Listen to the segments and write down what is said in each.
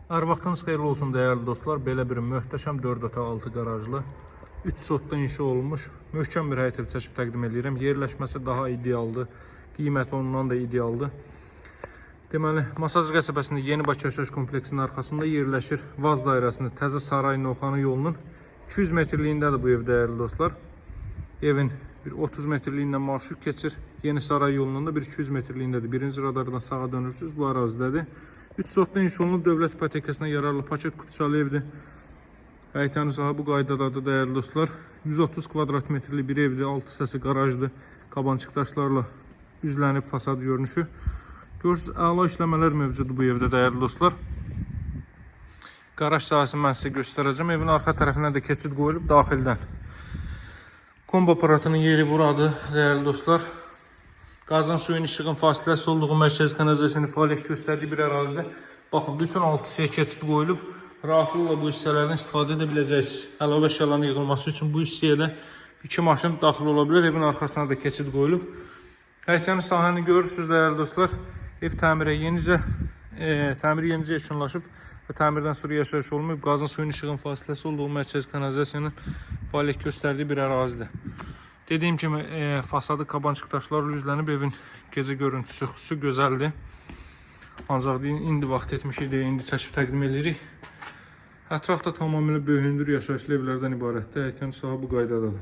Hər vaxtınız xeyirli olsun dəyərli dostlar. Belə bir möhtəşəm 4 otaq 6 qarajlı 3 sotda inşa olmuş möhkəm bir həyət evi çəkib təqdim edirəm. Yerləşməsi daha idealdır. Qiyməti ondan da idealdır. Deməli, Masazır qəsəbəsində Yeni Bakı yaşayış kompleksinin arxasında yerləşir. Vaz dairəsində Təzə Saray Novxanı yolunun 200 metrliyindədir bu ev dəyərli dostlar. Evin bir 30 metrliyində marşrut keçir. Yeni Saray yolunun da bir 200 metrliyindədir. Birinci radardan sağa dönürsünüz, bu arazidədir. 3 sotda inşa olunub dövlət ipotekasına yararlı paket kutuçalı evdir. Həyətənin sahə bu qaydadadır dəyərli dostlar. 130 kvadrat metrli bir evdir. 6 hissəsi qarajdır. Qabançıq daşlarla üzlənib fasad görünüşü. Görürsünüz, əla işləmələr mövcuddur bu evdə dəyərli dostlar. Qaraj sahəsini mən sizə göstərəcəm. Evin arxa tərəfinə də keçid qoyulub daxildən. Kombo aparatının yeri buradır dəyərli dostlar. Qazın suyun işığın fasiləsi olduğu mərkəzi kanalizasiyasının fəaliyyət göstərdiyi bir ərazidə. Baxın, bütün 6 hissəyə keçid qoyulub. Rahatlıqla bu hissələrdən istifadə edə biləcəksiniz. Əlavə əşyaların yığılması üçün bu hissəyə də 2 maşın daxil ola bilər. Evin arxasına da keçid qoyulub. Həyətənin sahəni görürsünüz dəyərli dostlar. Ev təmiri yenicə yekunlaşıb və təmirdən sonra yaşayış olmayıb. Qazın suyun işığın fasiləsi olduğu mərkəzi kanalizasiyanın fəaliyyət göstərdiyi bir ərazidir. Dediyim kimi fasadı qabançıq daşlarla üzlənib, evin gecə görüntüsü xüsusi gözəldir. Ancaq indi vaxt etmişik deyə indi çəkib təqdim edirik. Ətrafda tamamilə böyündür yaşayışlı evlərdən ibarətdir. Həyətənin sahə bu qaydadadır.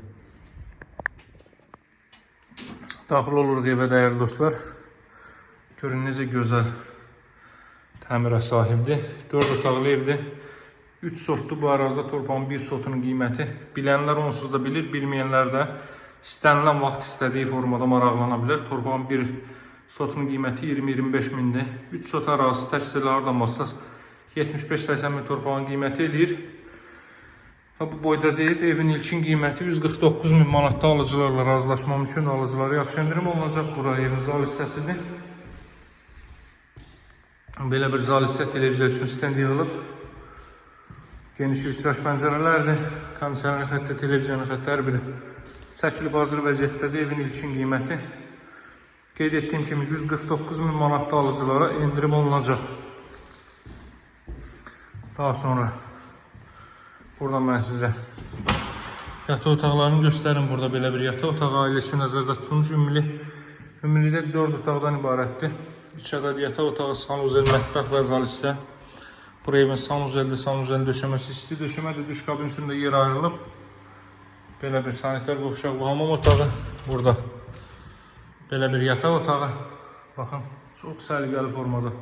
Daxil oluruq evə dəyərli dostlar. Görün necə gözəl təmirə sahibdir. 4 otaqlı evdir. 3 sotdur. Bu ərazidə torpağın 1 sotunun qiyməti. Bilənlər onsuz da bilir, bilməyənlər də istənilən vaxt istədiyi formada maraqlana bilər. Torpağın 1 sotunun qiyməti 20-25 mindir. 3 sot ərazisi təksirli hardan baxsaq 75-80 min torpağın qiyməti eləyir. Bu boyda deyil, evin ilkin qiyməti 149 min manatda alıcılarla razılaşma mümkün. Alıcılara yaxşı endirim olunacaq. Bura evin zal hissəsidir. Belə bir zal hissə televiziya üçün stend yığılıb. Geniş vitraj pəncərələrdir. Kondisioner xəttə, televiziyanın xəttə hər biri çəkilib hazır vəziyyətdədir. Evin ilkin qiyməti qeyd etdiyim kimi 149 min manatda alıcılara endirim olunacaq. Daha sonra buradan mən sizə yataq otaqlarını göstərim. Burada belə bir yataq otağı ailəsi nəzərdə tutulmuş. Ümumilikdə 4 otaqdan ibarətdir. 3 ədəd yataq otağı, sanuzel, mətbəx və zal hissə. Buraya evin sanuzeldir, sanuzel döşəməsi isti döşəmədir. Duş kabin üçün də yer ayrılıb. Belə bir sanitar qovşaq və hamam otağı. Burada belə bir yataq otağı. Baxın, çox səliqəli formada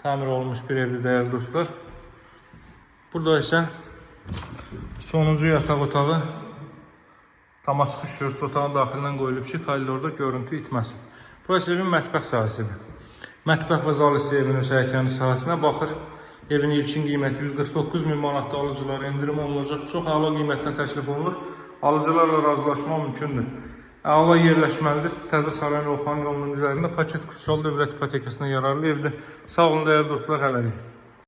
təmir olunmuş bir evdir dəyərli dostlar. Burada isə sonuncu yataq otağı. Tam açıq görürsünüz, otağın daxilindən qoyulub ki, koridorda görüntü itməsin. Burası evin mətbəx sahəsidir. Mətbəx və zal hissə evin öz həyətənin sahəsinə baxır. Evin ilkin qiyməti 149 min manatda alıcılara endirim olunacaq. Çox əla qiymətdən təklif olunur. Alıcılarla razılaşma mümkündür. Əla yerləşməlidir. Təzə Saray Novxanı yolunun üzərində paket kutuçalı dövlət ipotekasına yararlı evdir. Sağ olun dəyərli dostlar, hələlik.